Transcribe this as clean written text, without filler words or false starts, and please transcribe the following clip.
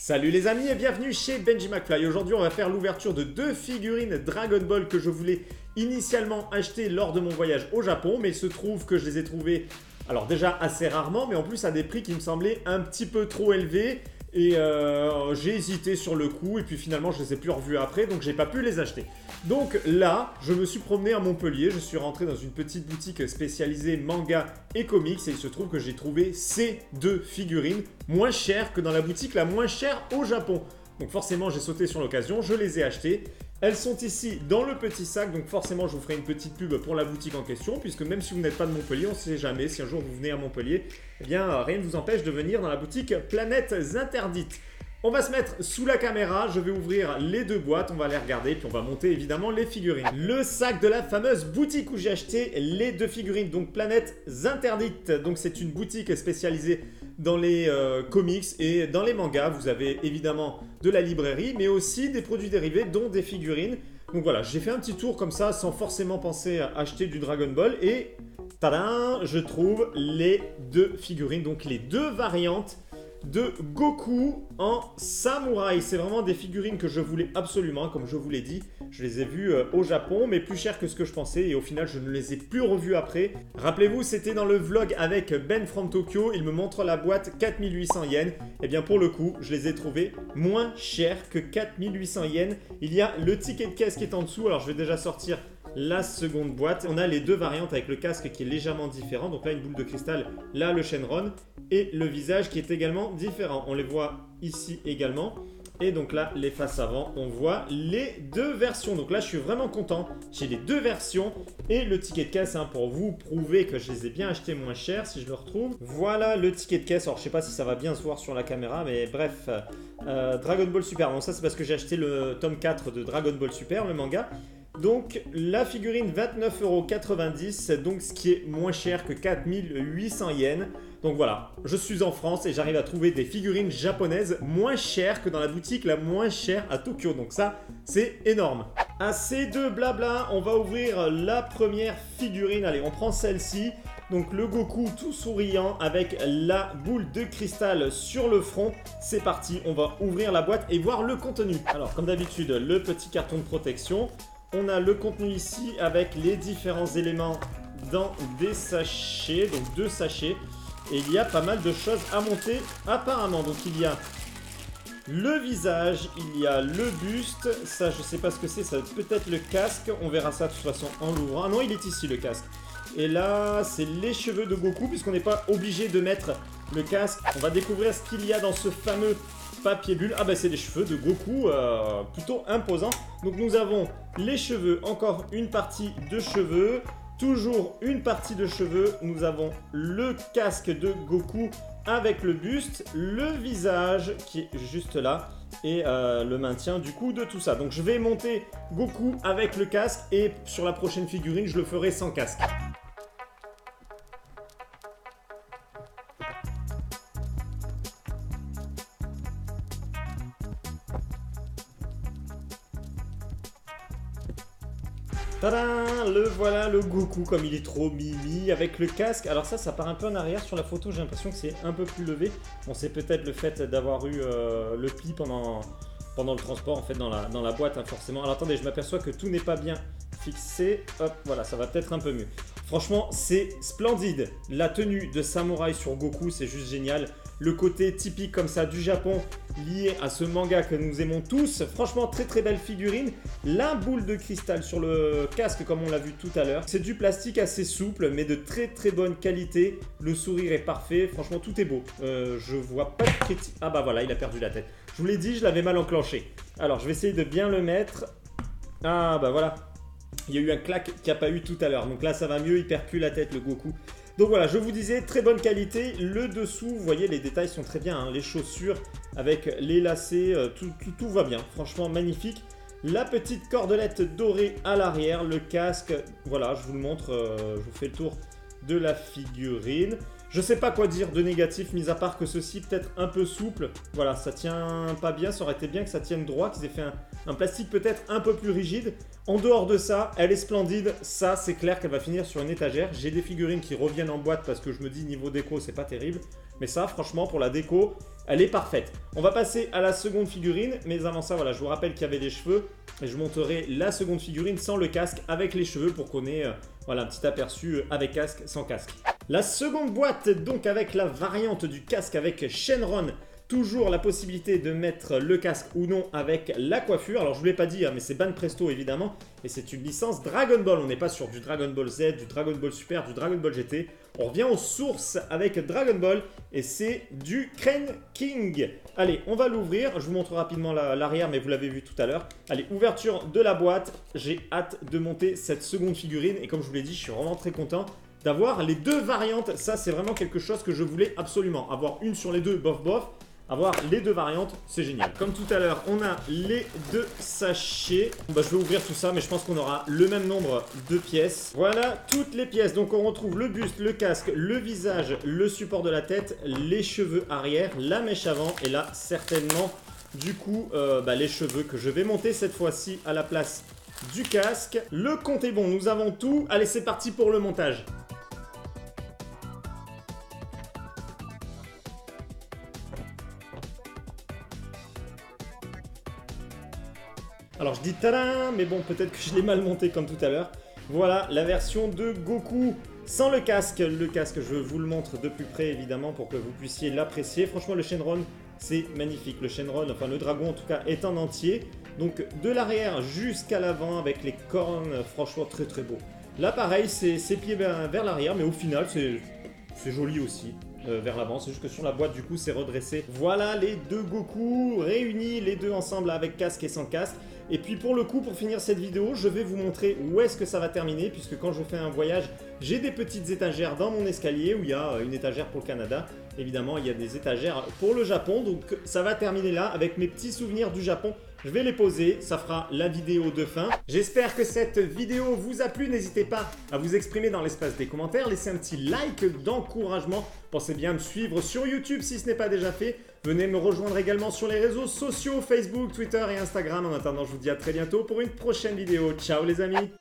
Salut les amis et bienvenue chez Benji McFly. Aujourd'hui on va faire l'ouverture de deux figurines Dragon Ball que je voulais initialement acheter lors de mon voyage au Japon. Mais il se trouve que je les ai trouvées, alors déjà assez rarement, mais en plus à des prix qui me semblaient un petit peu trop élevés. Et j'ai hésité sur le coup et puis finalement je les ai plus revus après, donc j'ai pas pu les acheter. Donc là, je me suis promené à Montpellier, je suis rentré dans une petite boutique spécialisée manga et comics et il se trouve que j'ai trouvé ces deux figurines moins chères que dans la boutique la moins chère au Japon. Donc forcément j'ai sauté sur l'occasion, je les ai achetées. Elles sont ici dans le petit sac, donc forcément je vous ferai une petite pub pour la boutique en question, puisque même si vous n'êtes pas de Montpellier, on ne sait jamais, si un jour vous venez à Montpellier, eh bien rien ne vous empêche de venir dans la boutique Planètes Interdites. On va se mettre sous la caméra, je vais ouvrir les deux boîtes, on va les regarder, puis on va monter évidemment les figurines. Le sac de la fameuse boutique où j'ai acheté les deux figurines, donc Planètes Interdites. Donc c'est une boutique spécialisée dans les comics et dans les mangas. Vous avez évidemment de la librairie, mais aussi des produits dérivés, dont des figurines. Donc voilà, j'ai fait un petit tour comme ça, sans forcément penser à acheter du Dragon Ball. Et tadam, je trouve les deux figurines, donc les deux variantes de Goku en samouraï. C'est vraiment des figurines que je voulais absolument, comme je vous l'ai dit. Je les ai vues au Japon, mais plus chères que ce que je pensais. Et au final, je ne les ai plus revues après. Rappelez-vous, c'était dans le vlog avec Ben from Tokyo. Il me montre la boîte 4800 yens. Et bien pour le coup, je les ai trouvées moins chères que 4800 yens. Il y a le ticket de caisse qui est en dessous. Alors je vais déjà sortir la seconde boîte. On a les deux variantes avec le casque qui est légèrement différent. Donc là, une boule de cristal, là le Shenron. Et le visage qui est également différent. On les voit ici également. Et donc là, les faces avant, on voit les deux versions. Donc là, je suis vraiment content. J'ai les deux versions et le ticket de caisse pour vous prouver que je les ai bien achetés moins cher si je le retrouve. Voilà le ticket de caisse. Alors, je sais pas si ça va bien se voir sur la caméra, mais bref. Dragon Ball Super. Bon, ça, c'est parce que j'ai acheté le tome 4 de Dragon Ball Super, le manga. Donc la figurine 29,90 €, donc ce qui est moins cher que 4800 yens. Donc voilà, je suis en France et j'arrive à trouver des figurines japonaises moins chères que dans la boutique la moins chère à Tokyo. Donc ça, c'est énorme. Assez de blabla, on va ouvrir la première figurine. Allez, on prend celle-ci. Donc le Goku tout souriant avec la boule de cristal sur le front. C'est parti, on va ouvrir la boîte et voir le contenu. Alors comme d'habitude, le petit carton de protection. On a le contenu ici avec les différents éléments dans des sachets, donc deux sachets. Et il y a pas mal de choses à monter apparemment. Donc il y a le visage, il y a le buste. Ça, je sais pas ce que c'est, ça peut être le casque. On verra ça de toute façon en l'ouvrant. Ah non, il est ici le casque. Et là, c'est les cheveux de Goku, puisqu'on n'est pas obligé de mettre le casque. On va découvrir ce qu'il y a dans ce fameux papier bulle. Ah bah c'est les cheveux de Goku, plutôt imposants. Donc nous avons les cheveux, encore une partie de cheveux, toujours une partie de cheveux. Nous avons le casque de Goku avec le buste, le visage qui est juste là et le maintien du coup de tout ça. Donc je vais monter Goku avec le casque et sur la prochaine figurine je le ferai sans casque. Tadam! Le voilà, le Goku, comme il est trop mimi, avec le casque. Alors ça part un peu en arrière sur la photo, j'ai l'impression que c'est un peu plus levé. Bon, c'est peut-être le fait d'avoir eu le pli pendant le transport, en fait, dans la boîte, forcément. Alors attendez, je m'aperçois que tout n'est pas bien fixé. Hop, voilà, ça va peut-être un peu mieux. Franchement, c'est splendide. La tenue de samouraï sur Goku, c'est juste génial. Le côté typique comme ça du Japon, lié à ce manga que nous aimons tous. Franchement, très très belle figurine. La boule de cristal sur le casque, comme on l'a vu tout à l'heure. C'est du plastique assez souple, mais de très très bonne qualité. Le sourire est parfait. Franchement, tout est beau. Je vois pas de critique. Ah bah voilà, il a perdu la tête. Je vous l'ai dit, je l'avais mal enclenché. Alors, je vais essayer de bien le mettre. Ah bah voilà. Il y a eu un clac qu'il n'y a pas eu tout à l'heure. Donc là, ça va mieux. Il perd plus la tête, le Goku. Donc voilà, je vous disais, très bonne qualité. Le dessous, vous voyez, les détails sont très bien. Les chaussures avec les lacets, tout va bien. Franchement, magnifique. La petite cordelette dorée à l'arrière, le casque. Voilà, je vous le montre. Je vous fais le tour de la figurine. Je sais pas quoi dire de négatif, mis à part que ceci peut-être un peu souple. Voilà, ça tient pas bien. Ça aurait été bien que ça tienne droit, qu'ils aient fait un plastique peut-être un peu plus rigide. En dehors de ça, elle est splendide. Ça, c'est clair qu'elle va finir sur une étagère. J'ai des figurines qui reviennent en boîte parce que je me dis niveau déco, c'est pas terrible. Mais ça, franchement, pour la déco, elle est parfaite. On va passer à la seconde figurine, mais avant ça, voilà, je vous rappelle qu'il y avait des cheveux et je vous montrerai la seconde figurine sans le casque avec les cheveux pour qu'on ait voilà, un petit aperçu avec casque, sans casque. La seconde boîte, donc avec la variante du casque avec Shenron. Toujours la possibilité de mettre le casque ou non avec la coiffure. Alors je ne vous l'ai pas dit, hein, mais c'est Ban Presto évidemment. Et c'est une licence Dragon Ball. On n'est pas sur du Dragon Ball Z, du Dragon Ball Super, du Dragon Ball GT. On revient aux sources avec Dragon Ball. Et c'est du Crane King. Allez, on va l'ouvrir. Je vous montre rapidement l'arrière, mais vous l'avez vu tout à l'heure. Allez, ouverture de la boîte. J'ai hâte de monter cette seconde figurine. Et comme je vous l'ai dit, je suis vraiment très content d'avoir les deux variantes. Ça, c'est vraiment quelque chose que je voulais absolument. Avoir une sur les deux, bof bof. Avoir les deux variantes, c'est génial. Comme tout à l'heure, on a les deux sachets. Bah, je vais ouvrir tout ça, mais je pense qu'on aura le même nombre de pièces. Voilà toutes les pièces. Donc on retrouve le buste, le casque, le visage, le support de la tête, les cheveux arrière, la mèche avant et là, certainement, du coup, les cheveux que je vais monter cette fois-ci à la place du casque. Le compte est bon, nous avons tout. Allez, c'est parti pour le montage. Alors je dis tadam, mais bon, peut-être que je l'ai mal monté comme tout à l'heure. Voilà la version de Goku sans le casque. Le casque, je vous le montre de plus près évidemment pour que vous puissiez l'apprécier. Franchement, le Shenron, c'est magnifique. Le Shenron, enfin le dragon en tout cas, est en entier. Donc de l'arrière jusqu'à l'avant avec les cornes, franchement très très beau. Là pareil, c'est ses pieds vers l'arrière, mais au final c'est joli aussi. Vers l'avant, c'est juste que sur la boîte du coup c'est redressé. Voilà les deux Goku réunis, les deux ensemble avec casque et sans casque. Et puis pour le coup, pour finir cette vidéo, je vais vous montrer où est-ce que ça va terminer, puisque quand je fais un voyage, j'ai des petites étagères dans mon escalier où il y a une étagère pour le Canada. Évidemment, il y a des étagères pour le Japon, donc ça va terminer là avec mes petits souvenirs du Japon. Je vais les poser, ça fera la vidéo de fin. J'espère que cette vidéo vous a plu. N'hésitez pas à vous exprimer dans l'espace des commentaires. Laissez un petit like d'encouragement. Pensez bien à me suivre sur YouTube si ce n'est pas déjà fait. Venez me rejoindre également sur les réseaux sociaux, Facebook, Twitter et Instagram. En attendant, je vous dis à très bientôt pour une prochaine vidéo. Ciao les amis!